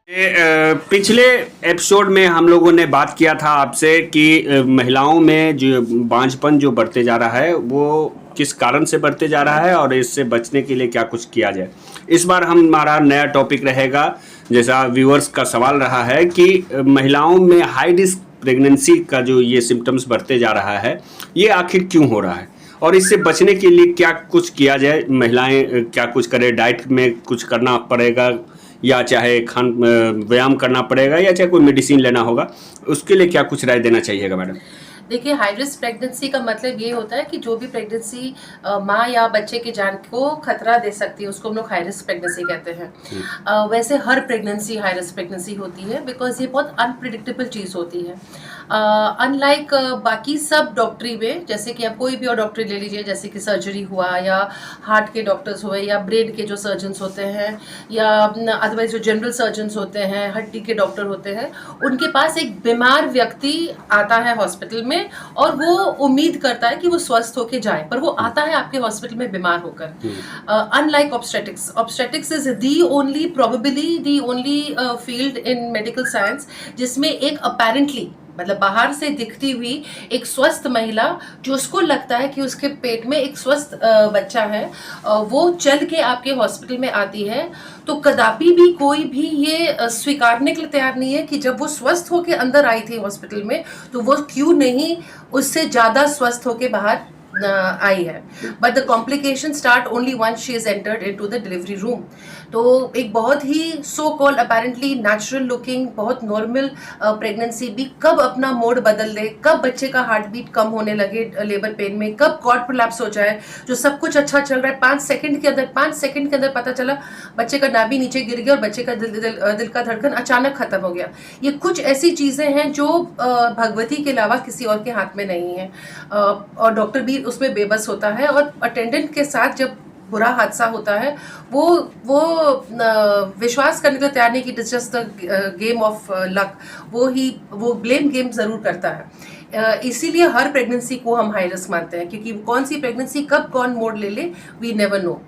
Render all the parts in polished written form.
पिछले एपिसोड में हम लोगों ने बात किया था आपसे कि महिलाओं में जो बांझपन जो बढ़ते जा रहा है वो किस कारण से बढ़ते जा रहा है और इससे बचने के लिए क्या कुछ किया जाए। इस बार हमारा नया टॉपिक रहेगा, जैसा व्यूअर्स का सवाल रहा है कि महिलाओं में हाई रिस्क प्रेगनेंसी का जो ये सिम्टम्स बढ़ते जा रहा है ये आखिर क्यों हो रहा है और इससे बचने के लिए क्या कुछ किया जाए। महिलाएं क्या कुछ करें, डाइट में कुछ करना पड़ेगा या चाहे व्यायाम करना पड़ेगा या चाहे कोई मेडिसिन लेना होगा, उसके लिए क्या कुछ राय देना चाहिएगा मैडम? देखिए, हाई रिस्क प्रेगनेंसी का मतलब ये होता है कि जो भी प्रेगनेंसी माँ या बच्चे की जान को खतरा दे सकती है उसको हम लोग हाई रिस्क प्रेगनेंसी कहते हैं। वैसे her pregnancy high risk pregnancy होती है बिकॉज ये बहुत अनप्रिडिक्टेबल चीज़ होती है। अनलाइक बाकी सब डॉक्टरी में, जैसे कि आप कोई भी और डॉक्टरी ले लीजिए, जैसे कि सर्जरी हुआ या हार्ट के डॉक्टर्स हुए या ब्रेन के जो सर्जन्स होते हैं या अदरवाइज जो जनरल सर्जन्स होते हैं, हड्डी के डॉक्टर होते हैं, उनके पास एक बीमार व्यक्ति आता है हॉस्पिटल में और वो उम्मीद करता है कि वो स्वस्थ होके जाए, पर वो आता है आपके हॉस्पिटल में बीमार होकर। Unlike obstetrics is the only probably the only field in medical science जिसमें एक अपेरेंटली मतलब बाहर से दिखती हुई एक स्वस्थ महिला जो उसको लगता है कि उसके पेट में एक स्वस्थ बच्चा है, वो चल के आपके हॉस्पिटल में आती है, तो कदापि भी कोई भी ये स्वीकारने के लिए तैयार नहीं है कि जब वो स्वस्थ होके अंदर आई थी हॉस्पिटल में तो वो क्यों नहीं उससे ज़्यादा स्वस्थ होके बाहर आई है। But the complication start only once she is entered into the delivery room. तो एक बहुत ही so called apparently natural looking बहुत नॉर्मल प्रेगनेंसी भी कब अपना मोड बदल दे, कब बच्चे का हार्ट बीट कम होने लगे लेबर पेन में, कब कॉर्ड प्रोलैप्स हो जाए, जो सब कुछ अच्छा चल रहा है 5 सेकंड के अंदर पता चला बच्चे का नाभि नीचे गिर गया और बच्चे का दिल का धड़कन अचानक खत्म हो गया। ये कुछ ऐसी चीजें हैं जो भगवती के अलावा किसी और के हाथ में नहीं है, और डॉक्टर भी उसमें बेबस होता है और अटेंडेंट के साथ जब बुरा हादसा होता है वो विश्वास करने को तैयार नहीं कि it's just the game of luck, वो ब्लेम गेम जरूर करता है। इसीलिए हर प्रेगनेंसी को हम हाई रिस्क मानते हैं क्योंकि कौन सी प्रेगनेंसी कब कौन मोड़ ले वी नेवर नो।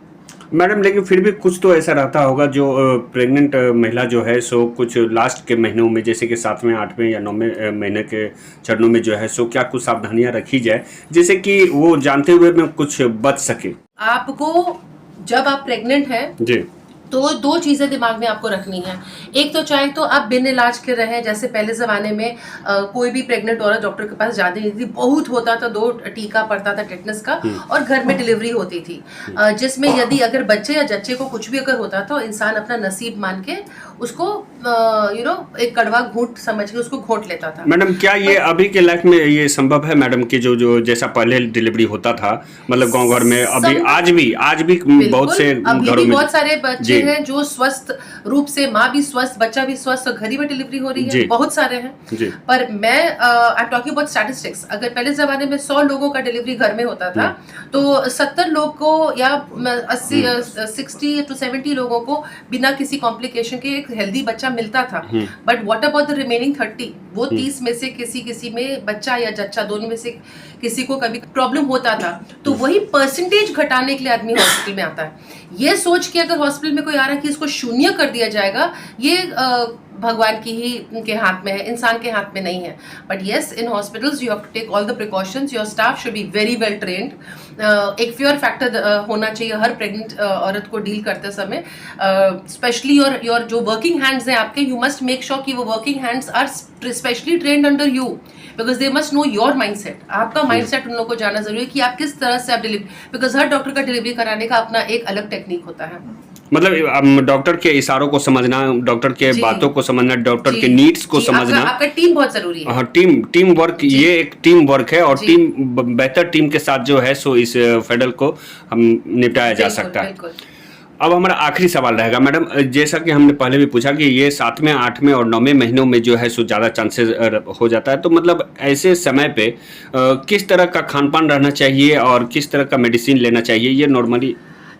मैडम लेकिन फिर भी कुछ तो ऐसा रहता होगा जो प्रेग्नेंट महिला जो है सो कुछ लास्ट के महीनों में जैसे कि 7वें 8वें या 9वें महीने के चरणों में जो है सो क्या कुछ सावधानियां रखी जाए जिससे कि वो जानते हुए में कुछ बच सके। आपको जब आप प्रेग्नेंट हैं जी तो 2 चीज़ें दिमाग में आपको रखनी है। एक तो चाहे तो आप बिन इलाज के रहें, जैसे पहले ज़माने में कोई भी प्रेग्नेंट औरत डॉक्टर के पास जाती नहीं थी, बहुत होता था 2 टीका पड़ता था टेटनस का और घर में डिलीवरी होती थी, जिसमें यदि अगर बच्चे या जच्चे को कुछ भी अगर होता तो इंसान अपना नसीब मान के उसको एक कड़वा घूंट समझ के उसको घोंट लेता था। मैडम क्या ये अभी के लाइफ में ये संभव है मैडम कि जो जैसा पहले डिलीवरी होता था मतलब गाँव घर में, अभी आज भी बहुत से घरों में बहुत सारे बच्चे हैं जो स्वस्थ रूप से, माँ भी स्वस्थ बच्चा भी स्वस्थ और घर ही में डिलीवरी हो रही है, बहुत सारे हैं। पर मैं I am talking about statistics. अगर पहले जमाने में 100 लोगों का डिलीवरी घर में होता था तो 70 लोग को या 60 to 70 लोगों को बिना किसी कॉम्प्लिकेशन के एक हेल्दी बच्चा मिलता था। But what about the remaining 30? वो 30 में से किसी में बच्चा या जच्चा दोनों में से किसी को कभी प्रॉब्लम होता था, तो वही परसेंटेज घटाने के लिए आदमी हॉस्पिटल में आता है। ये सोच के अगर हॉस्पिटल में कोई आ रहा है कि इसको शून्य कर दिया जाएगा, ये भगवान की ही के हाथ में है, इंसान के हाथ में नहीं है। But yes, in hospitals you have to take all the precautions, your staff should be very well trained. एक फियर फैक्टर होना चाहिए हर प्रेग्नेंट औरत को डील करते समय, स्पेशली योर जो वर्किंग हैंड्स हैं आपके, यू मस्ट मेक श्योर कि वो working hands are specially trained under you because they must know your mindset. आपका माइंडसेट उन लोगों को जानना जरूरी है कि आप किस तरह से आप डिलीवरी, बिकॉज हर डॉक्टर का डिलीवरी कराने का अपना एक अलग टेक्निक होता है। मतलब डॉक्टर के इशारों को समझना, डॉक्टर के बातों को समझना, डॉक्टर के नीड्स को समझना, आपका टीम बहुत जरूरी है। हाँ, टीम वर्क, ये एक टीम वर्क है और बेहतर टीम के साथ जो है सो इस फेडल को हम निपटाया जा सकता है। अब हमारा आखिरी सवाल रहेगा मैडम, जैसा कि हमने पहले भी पूछा कि ये 7वें 8वें और 9वें महीनों में जो है सो ज़्यादा चांसेस हो जाता है, तो मतलब ऐसे समय पे किस तरह का खान पान रहना चाहिए और किस तरह का मेडिसिन लेना चाहिए, ये नॉर्मली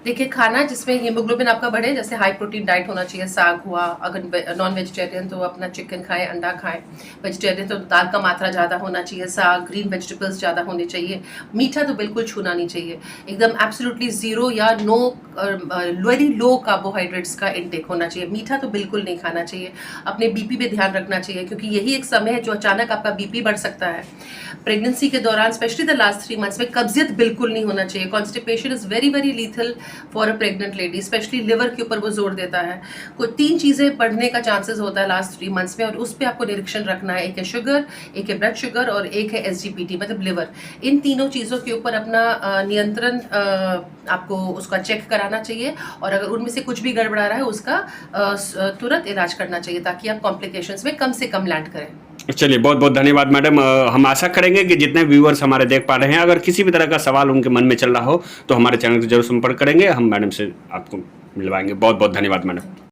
देखिए, खाना जिसमें हीमोग्लोबिन आपका बढ़े, जैसे हाई प्रोटीन डाइट होना चाहिए, साग हुआ, अगर नॉन वेजिटेरियन तो अपना चिकन खाएं, अंडा खाएं, वेजिटेरियन तो दाल का मात्रा ज़्यादा होना चाहिए, साग, ग्रीन वेजिटेबल्स ज़्यादा होने चाहिए, मीठा तो बिल्कुल छूना नहीं चाहिए, एकदम एब्सोल्युटली ज़ीरो या नो, वेरी लो कार्बोहाइड्रेट्स का इंटेक होना चाहिए, मीठा तो बिल्कुल नहीं खाना चाहिए, अपने बीपी पे ध्यान रखना चाहिए, क्योंकि यही एक समय है जो अचानक आपका बीपी बढ़ सकता है। प्रेगनेंसी के दौरान स्पेशली द लास्ट 3 मंथ्स में कब्जियत बिल्कुल नहीं होना चाहिए। Constipation is very very lethal for a pregnant lady, specially liver के ऊपर वो जोर देता है। कोई 3 चीज़ें बढ़ने का चांसेस होता है लास्ट 3 मंथ्स में, और उस पर आपको निरीक्षण रखना है। एक है शुगर, एक है ब्लड शुगर, और एक है SGPT मतलब लिवर। इन तीनों चीज़ों के ऊपर अपना नियंत्रण आपको उसका चेक कराना चाहिए, और अगर उनमें से कुछ भी गड़बड़ा रहा है उसका तुरंत इलाज करना चाहिए, ताकि आप कॉम्प्लिकेशंस में कम से कम लैंड करें। चलिए, बहुत बहुत धन्यवाद मैडम। हम आशा करेंगे कि जितने व्यूअर्स हमारे देख पा रहे हैं, अगर किसी भी तरह का सवाल उनके मन में चल रहा हो तो हमारे चैनल से जरूर संपर्क करेंगे, हम मैडम से आपको मिलवाएंगे। बहुत बहुत धन्यवाद मैडम।